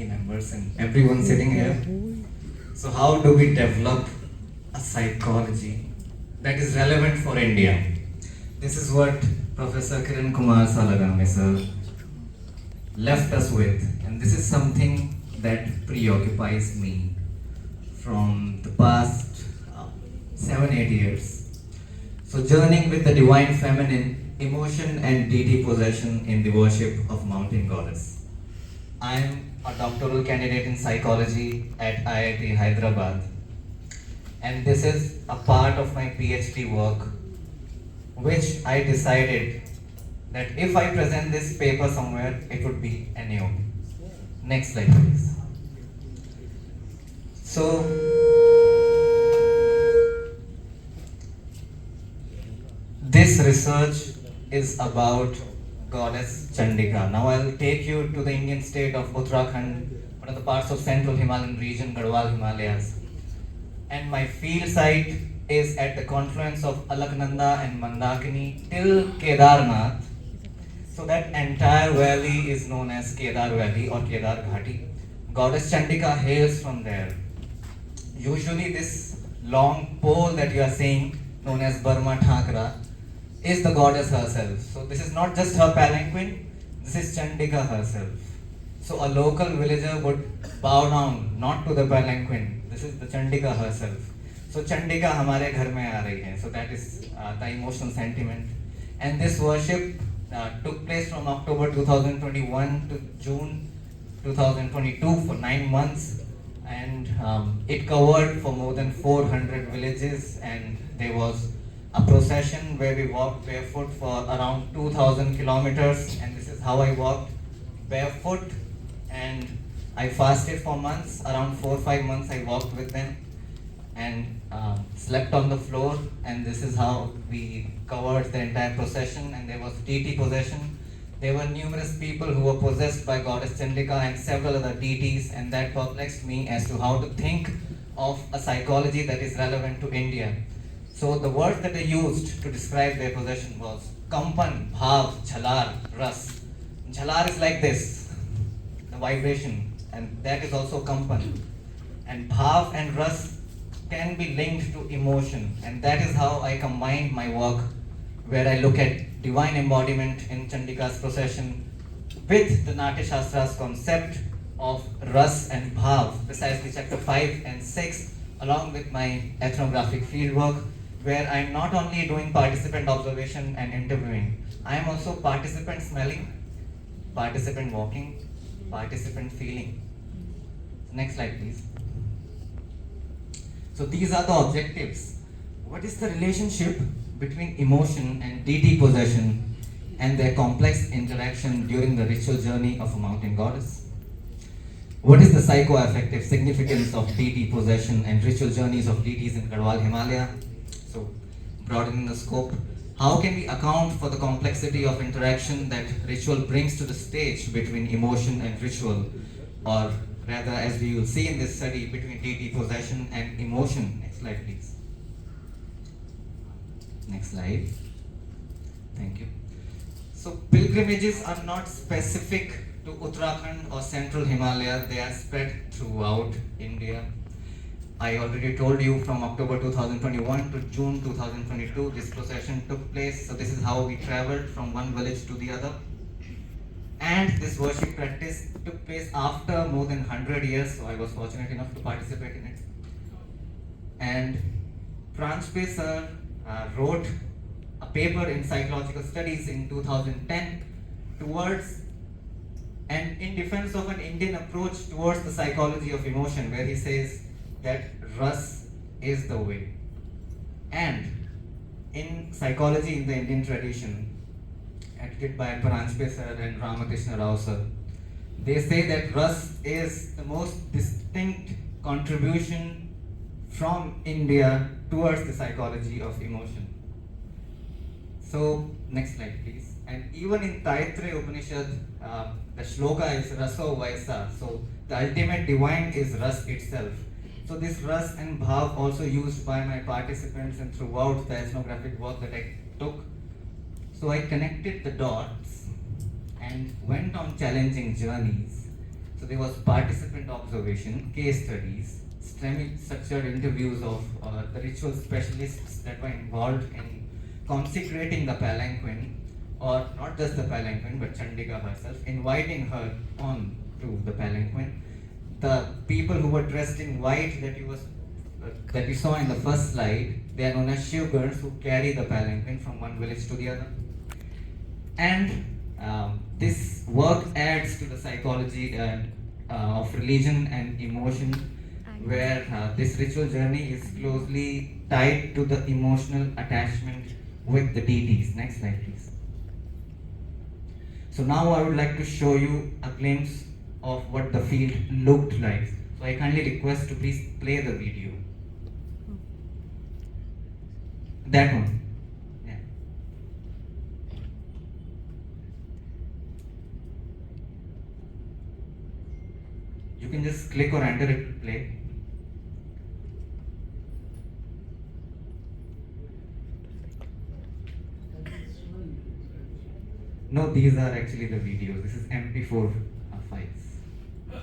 committee members and everyone sitting here. So how do we develop a psychology that is relevant for India? This is what Professor Kiran Kumar Salagame sir left us with, and this is something that preoccupies me from the past 7-8 years. So journeying with the divine feminine, emotion and deity possession in the worship of mountain goddess. I am a doctoral candidate in psychology at IIT Hyderabad, and this is a part of my Ph.D. work, which I decided that if I present this paper somewhere, it would be NAOP. Next slide, please. So, this research is about goddess Chandika. Now I'll take you to the Indian state of Uttarakhand, one of the parts of central Himalayan region, Garhwal Himalayas. And my field site is at the confluence of Alaknanda and Mandakini till Kedarnath. So that entire valley is known as Kedar Valley or Kedar Ghati. Goddess Chandika hails from there. Usually this long pole that you are seeing, known as Burma Thakra, is the goddess herself. So this is not just her palanquin, this is Chandika herself. So a local villager would bow down, not to the palanquin, this is the Chandika herself. So Chandika hamare ghar mein aa rahi hai. So that is the emotional sentiment. And this worship took place from October 2021 to June 2022 for 9 months. And it covered for more than 400 villages, and there was a procession where we walked barefoot for around 2,000 kilometers, and this is how I walked barefoot, and I fasted for months, around 4 or 5 months I walked with them and slept on the floor, and this is how we covered the entire procession. And there was deity possession. There were numerous people who were possessed by goddess Chandika and several other deities, and that perplexed me as to how to think of a psychology that is relevant to India. So the word that they used to describe their possession was Kampan, Bhav, Jhalar, Ras. Jhalar is like this, the vibration, and that is also Kampan. And Bhav and Ras can be linked to emotion, and that is how I combined my work, where I look at divine embodiment in Chandika's procession with the Natya Shastra's concept of Ras and Bhav, precisely chapter 5 and 6, along with my ethnographic fieldwork, where I'm not only doing participant observation and interviewing, I am also participant smelling, participant walking, participant feeling. Next slide, please. So these are the objectives. What is the relationship between emotion and deity possession and their complex interaction during the ritual journey of a mountain goddess? What is the psycho-affective significance of deity possession and ritual journeys of deities in Garhwal Himalaya? So, broadening the scope, how can we account for the complexity of interaction that ritual brings to the stage between emotion and ritual, or rather, as we will see in this study, between deity possession and emotion? Next slide, please. Next slide. Thank you. So pilgrimages are not specific to Uttarakhand or central Himalaya, they are spread throughout India. I already told you from October 2021 to June 2022 this procession took place. So this is how we traveled from one village to the other. And this worship practice took place after more than 100 years, so I was fortunate enough to participate in it. And Pranjpe sir wrote a paper in psychological studies in 2010 towards and in defense of an Indian approach towards the psychology of emotion, where he says that Ras is the way. And in psychology in the Indian tradition, edited by Pranjpe sir and Ramakrishna Rao sir, they say that Ras is the most distinct contribution from India towards the psychology of emotion. So, next slide please. And even in Taittiriya Upanishad, the shloka is Raso Vaisa. So, the ultimate divine is Ras itself. So, this Ras and Bhav also used by my participants and throughout the ethnographic work that I took. So, I connected the dots and went on challenging journeys. So there was participant observation, case studies, structured interviews of the ritual specialists that were involved in consecrating the palanquin, or not just the palanquin, but Chandika herself, inviting her on to the palanquin. The people who were dressed in white that you saw in the first slide, they are known as Shivgans, who carry the palanquin from one village to the other. And this work adds to the psychology of religion and emotion, where this ritual journey is closely tied to the emotional attachment with the deities. Next slide, please. So now I would like to show you a glimpse of what the field looked like. So I kindly request to please play the video. That one. Yeah. You can just click or enter it to play. No, these are actually the videos. This is MP4 files. I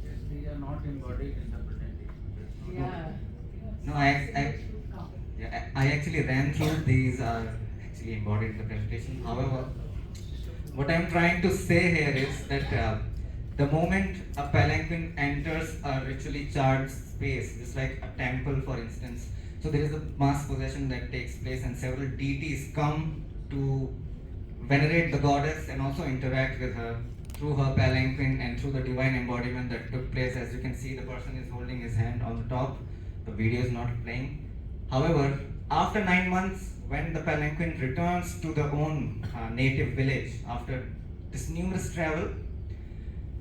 guess they are not embodied in the presentation. Yeah. No, I actually ran through these are actually embodied in the presentation. However, what I'm trying to say here is that the moment a palanquin enters a ritually charged space, just like a temple, for instance, so there is a mass possession that takes place, and several deities come to venerate the goddess and also interact with her through her palanquin and through the divine embodiment that took place. As you can see, the person is holding his hand on the top. The video is not playing. However, after 9 months, when the palanquin returns to their own native village after this numerous travel,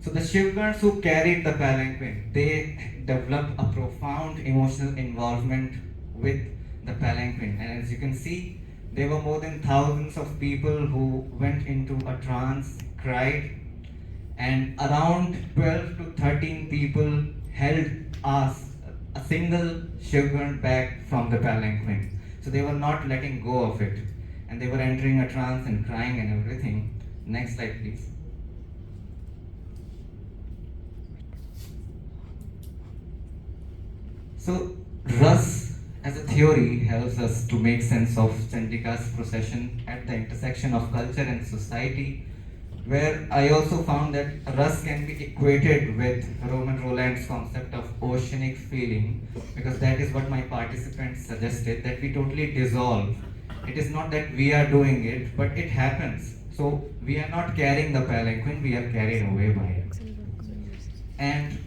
so the Shivgans who carried the palanquin, they developed a profound emotional involvement with the palanquin. And as you can see, there were more than thousands of people who went into a trance, cried, and around 12 to 13 people held a single Shivgan back from the palanquin. So they were not letting go of it, and they were entering a trance and crying and everything. Next slide, please. So Russ, as a theory, helps us to make sense of Chandika's procession at the intersection of culture and society, where I also found that Rus can be equated with Roman Roland's concept of oceanic feeling, because that is what my participants suggested, that we totally dissolve. It is not that we are doing it, but it happens. So we are not carrying the palanquin, we are carried away by it. And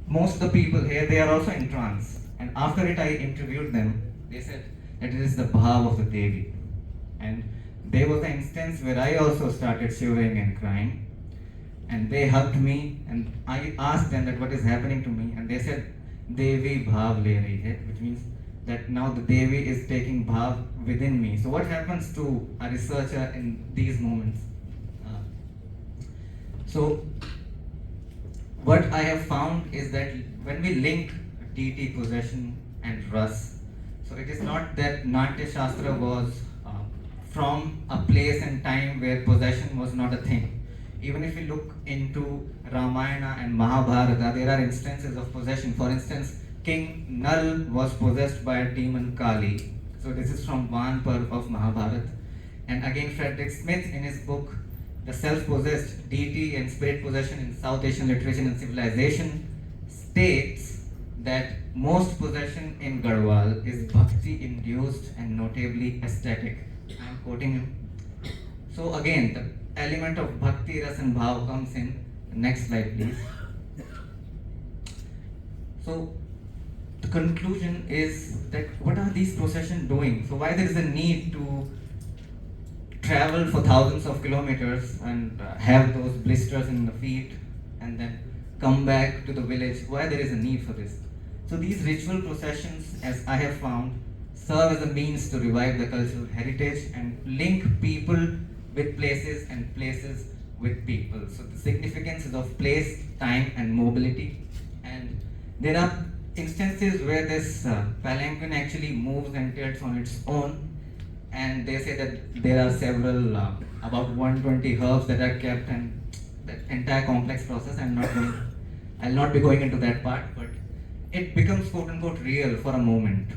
most of the people here, they are also in trance. And after it, I interviewed them. They said that it is the bhav of the Devi. And there was an instance where I also started shivering and crying. And they hugged me, and I asked them that what is happening to me. And they said, Devi bhav le rahi hai, which means that now the Devi is taking bhav within me. So what happens to a researcher in these moments? So what I have found is that when we link deity possession and Rus, so it is not that Natya Shastra was from a place and time where possession was not a thing. Even if you look into Ramayana and Mahabharata, there are instances of possession. For instance, King Nal was possessed by a demon Kali. So this is from one Parv of Mahabharata. And again, Frederick Smith in his book, The Self-Possessed Deity and Spirit Possession in South Asian Literature and Civilization, states that most possession in Garhwal is bhakti-induced and notably aesthetic. I am quoting him. So again, the element of bhakti, ras and bhav comes in. Next slide, please. So the conclusion is that what are these processions doing? So why there is a need to travel for thousands of kilometers and have those blisters in the feet and then come back to the village? Why there is a need for this? So these ritual processions, as I have found, serve as a means to revive the cultural heritage and link people with places and places with people. So the significance is of place, time and mobility. And there are instances where this palanquin actually moves and tilts on its own. And they say that there are several, about 120 herbs that are kept, and that entire complex process. I'll not be going into that part, but it becomes quote unquote real for a moment.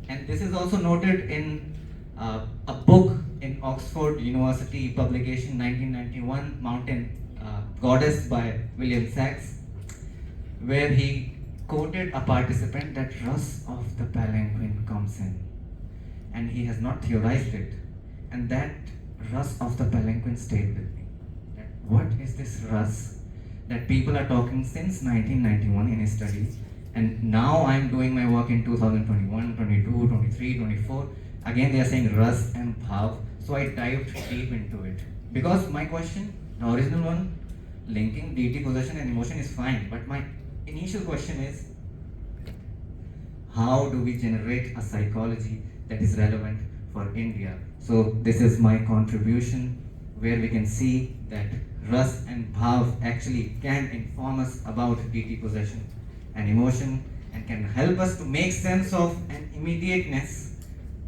And this is also noted in a book in Oxford University publication 1991, Mountain Goddess by William Sachs, where he quoted a participant that Rus of the palanquin comes in, and he has not theorized it. And that Rus of the palanquin stayed with me. That what is this Rus that people are talking since 1991 in his study, and now I'm doing my work in 2021, 22, 23, 24. Again, they are saying Rus and Bhav. So I dived deep into it. Because my question, the original one, linking deity, possession, and emotion is fine. But my initial question is, how do we generate a psychology that is relevant for India? So this is my contribution, where we can see that Ras and Bhav actually can inform us about deity, possession, and emotion, and can help us to make sense of an immediateness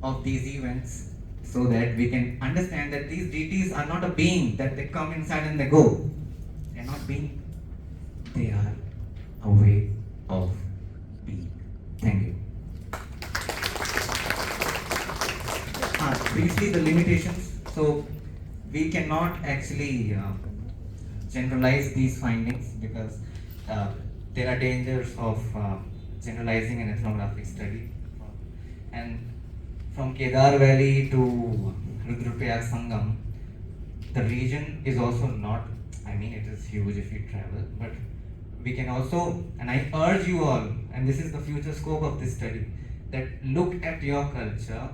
of these events, so that we can understand that these deities are not a being that they come inside and they go. They are not being, they are a way of being. Thank you. Briefly, the limitations. So we cannot actually generalize these findings, because there are dangers of generalizing an ethnographic study. And from Kedar Valley to Rudraprayag Sangam, the region is also not, I mean, it is huge if you travel, but we can also, and I urge you all, and this is the future scope of this study, that look at your culture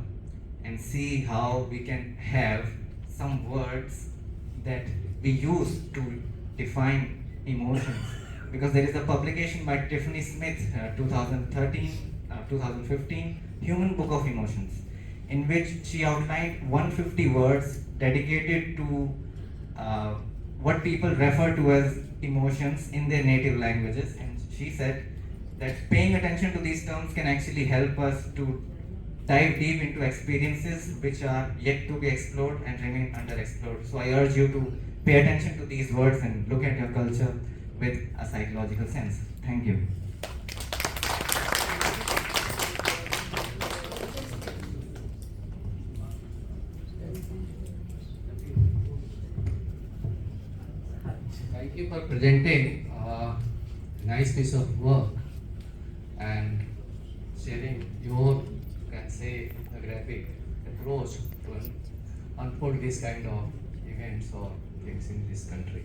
and see how we can have some words that we use to define emotions. Because there is a publication by Tiffany Smith, 2013, 2015, Human Book of Emotions, in which she outlined 150 words dedicated to what people refer to as emotions in their native languages. And she said that paying attention to these terms can actually help us to dive deep into experiences which are yet to be explored and remain underexplored. So I urge you to pay attention to these words and look at your culture with a psychological sense. Thank you. Thank you for presenting a nice piece of work and sharing your, you can say, graphic approach to unfold this kind of events or things in this country.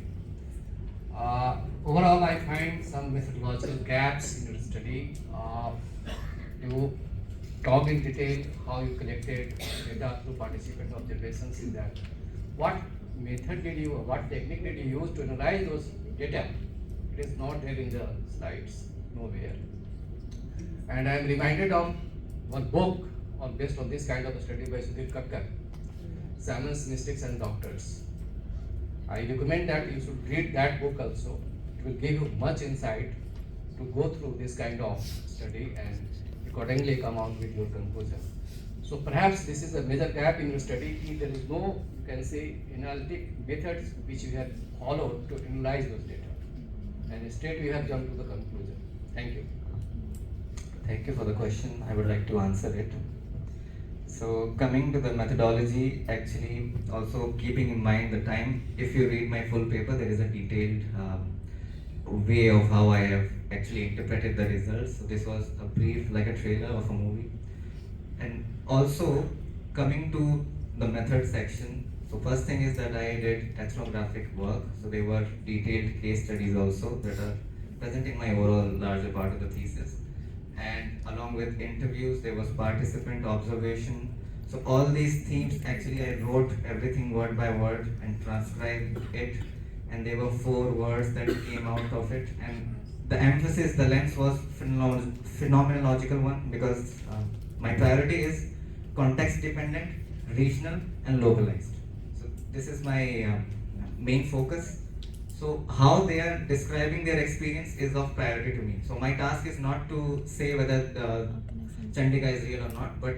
Overall, I find some methodological gaps in your study. You talked in detail how you collected data through participant observations in that. What method did you, or what technique did you use to analyze those data? It is not there in the slides, nowhere. And I am reminded of one book based on this kind of a study by Sudhir Kakkar, Shamans, Mystics and Doctors. I recommend that you should read that book also. It will give you much insight to go through this kind of study and accordingly come out with your conclusion. So perhaps this is a major gap in your study. There is no, you can say, analytic methods which you have followed to analyze those data. And instead you have jumped to the conclusion. Thank you. Thank you for the question. I would like to answer it. So coming to the methodology, actually also keeping in mind the time, if you read my full paper, there is a detailed way of how I have actually interpreted the results. So this was a brief, like a trailer of a movie. And also coming to the method section, so first thing is that I did ethnographic work. So they were detailed case studies also that are present in my overall larger part of the thesis. And along with interviews, there was participant observation. So all these themes, actually I wrote everything word by word and transcribed it, and there were 4 words that came out of it. And the emphasis, the lens was phenomenological one, because my priority is context dependent, regional and localized. So this is my main focus. So how they are describing their experience is of priority to me. So my task is not to say whether Chandika is real or not, but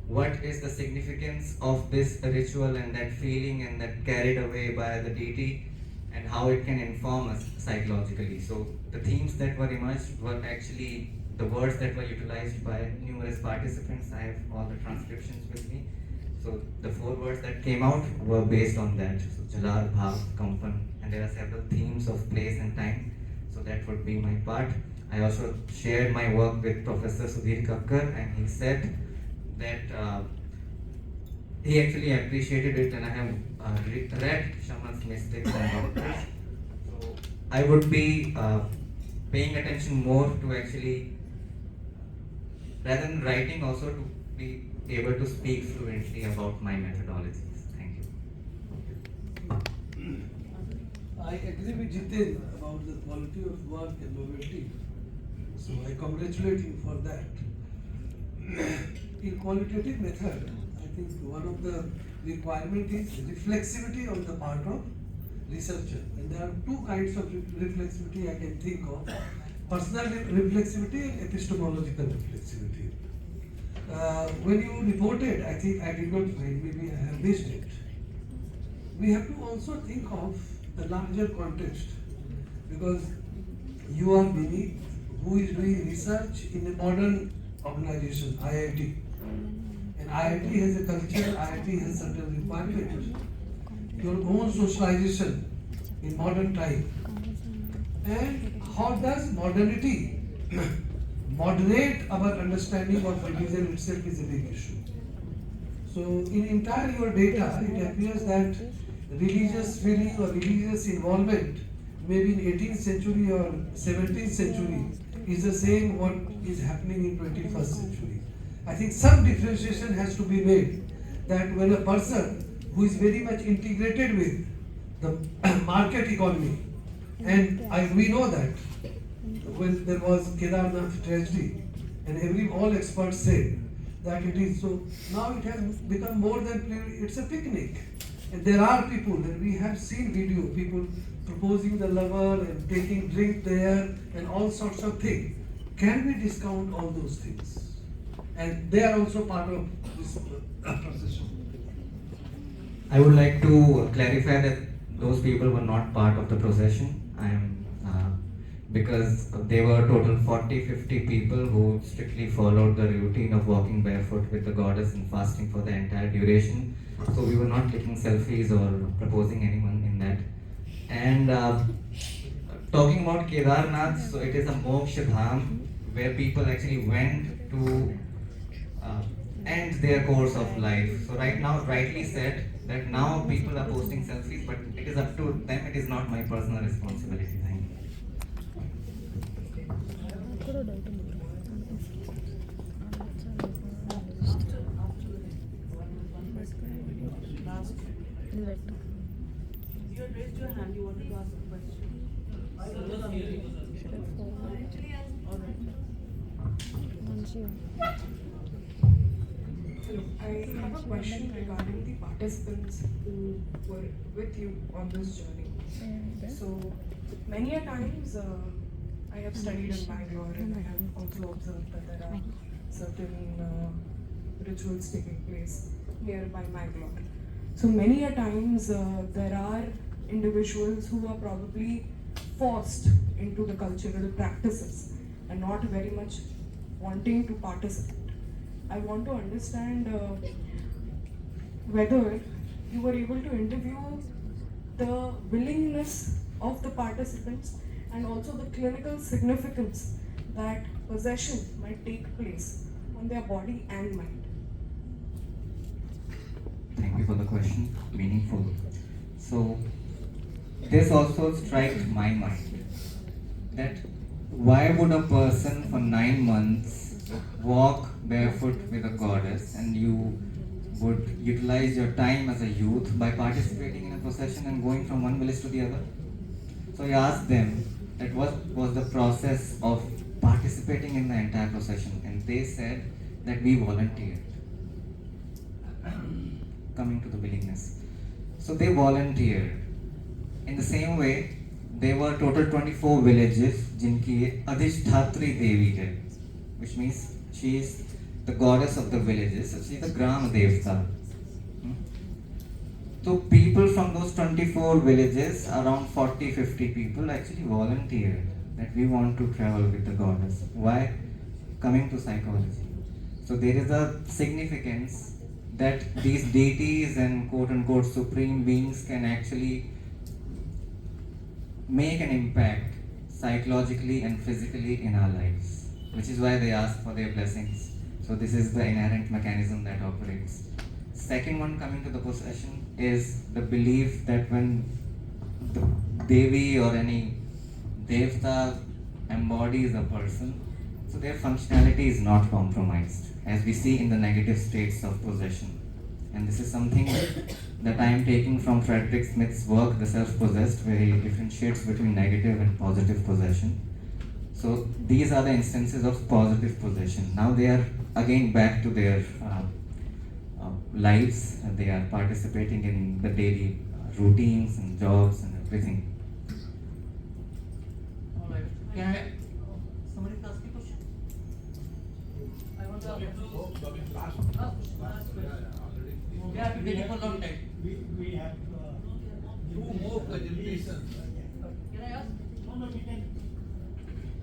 what is the significance of this ritual and that feeling and that carried away by the deity, and how it can inform us psychologically. So the themes that were emerged were actually the words that were utilized by numerous participants. I have all the transcriptions with me. So the 4 words that came out were based on that. So Jalal, Bhav, Kampan, and there are several themes of place and time. So that would be my part. I also shared my work with Professor Sudhir Kakkar, and he said that he actually appreciated it, and I have read Shaman's Mystics and Doctors. So I would be paying attention more to actually, rather than writing, also to be able to speak fluently about my methodologies. Thank you. I agree with Jitin about the quality of work and novelty. So I congratulate him for that. In qualitative method, I think one of the requirement is reflexivity on the part of researcher. And there are 2 kinds of reflexivity I can think of: personal reflexivity and epistemological reflexivity. When you reported, I think I did not read, maybe I have missed it. We have to also think of the larger context, because you are beneath who is doing research in a modern organization, IIT. And IIT has a culture, IIT has certain requirements. Your own socialization in modern time. And how does modernity moderate our understanding of religion itself is a big issue. So in entire your data, it appears that religious feeling or religious involvement, maybe in 18th century or 17th century, is the same what is happening in 21st century. I think some differentiation has to be made, that when a person who is very much integrated with the market economy, and we know that when there was Kedarnath tragedy, and all experts said that it is so. Now it has become more than it's a picnic, and there are people, and we have seen video, people proposing the lover and taking drink there and all sorts of things. Can we discount all those things? And they are also part of this procession. I would like to clarify that those people were not part of the procession. Because they were total 40-50 people who strictly followed the routine of walking barefoot with the goddess and fasting for the entire duration. So we were not taking selfies or proposing anyone in that. And talking about Kedarnath, so it is a moksha dham where people actually went to end their course of life. So right now, rightly said that now people are posting selfies, but it is up to them. It is not my personal responsibility. Thank you. You had raised your hand, you wanted to ask a question. Hello, I have a question regarding the participants who were with you on this journey. So, many a times I have studied in Bangalore, and I have also observed that there are certain rituals taking place nearby Bangalore. So many a times there are individuals who are probably forced into the cultural practices and not very much wanting to participate. I want to understand whether you were able to interview the willingness of the participants and also the clinical significance that possession might take place on their body and mind. Thank you for the question. Meaningful. So, this also strikes my mind that why would a person for 9 months walk barefoot with a goddess, and you would utilize your time as a youth by participating in a procession and going from one village to the other? So I asked them that what was the process of participating in the entire procession, and they said that we volunteered. Coming to the willingness. So they volunteered. In the same way, there were total 24 villages जिनकी अधिष्ठात्री देवी है, which means she is the goddess of the villages. So she is the Gram Devta. So people from those 24 villages, around 40-50 people actually volunteered that we want to travel with the goddess. Why? Coming to psychology. So there is a significance that these deities and quote unquote supreme beings can actually make an impact psychologically and physically in our lives, which is why they ask for their blessings. So this is the inherent mechanism that operates. Second one, coming to the possession, is the belief that when the Devi or any Devta embodies a person, so their functionality is not compromised, as we see in the negative states of possession. And this is something that I am taking from Frederick Smith's work, The Self-Possessed, where he differentiates between negative and positive possession. So these are the instances of positive possession. Now they are again back to their lives, and they are participating in the daily routines and jobs and everything. All right. Can I? Somebody ask me a question? I want to ask. We have been waiting for a long time. We have two more presentations. Can I ask? No, we can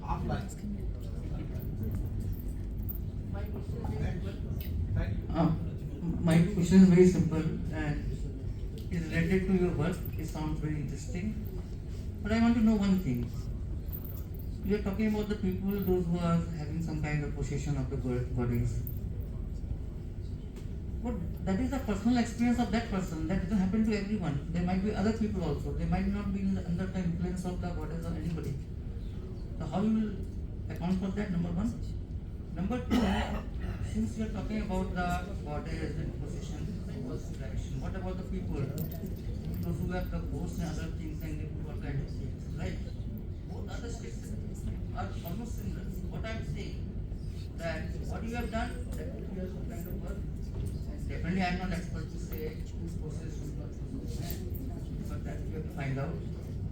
Offline. My question is very simple. Thank you. My question is very simple and is related to your work. It sounds very interesting. But I want to know one thing. You are talking about the people, those who are having some kind of possession of the bodies. But that is the personal experience of that person. That doesn't happen to everyone. There might be other people also. They might not be under the influence of the goddess or anybody. So how you will account for that? Number one. Number two, since you are talking about the goddess and possession, what about the people? Those who have the ghosts and other things and what kind of things, right? Both other states are almost similar. What I am saying, that what you have done, that you have some kind of work. Definitely I am not expert to say who's possessed, who's not possessed, but that you have to find out.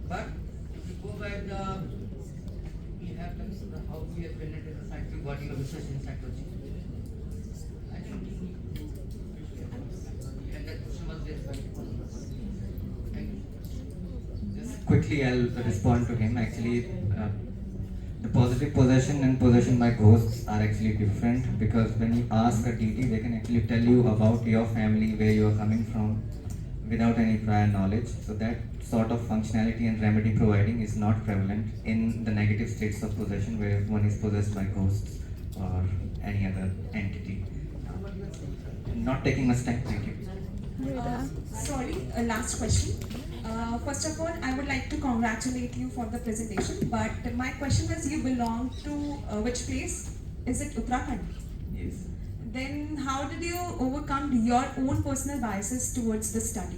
But if you go by the, we have the how we have penetrated the scientific body of research in psychology. I think we need to and that question was there by thank you. Just quickly, I'll respond to him. Actually, the positive possession and possession by ghosts are actually different, because when you ask a deity, they can actually tell you about your family, where you are coming from, without any prior knowledge. So that sort of functionality and remedy providing is not prevalent in the negative states of possession, where one is possessed by ghosts or any other entity. Not taking much time, thank you. Sorry, last question. First of all, I would like to congratulate you for the presentation, but my question is, you belong to which place? Is it Uttarakhand? Yes. Then how did you overcome your own personal biases towards the study?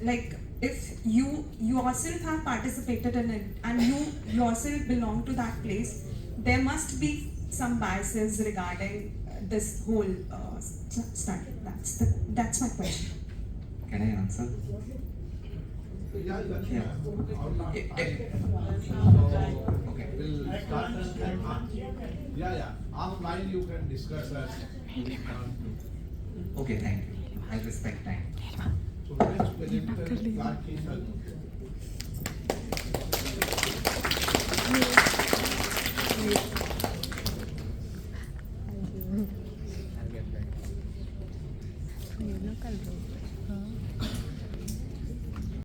Like, if you yourself have participated in it and you yourself belong to that place, there must be some biases regarding this whole study. That's my question. Can I answer? Yeah. Okay. We'll start. Yeah. Offline you can discuss that. Okay, thank you. I'll respect time. So next presenter is Clark.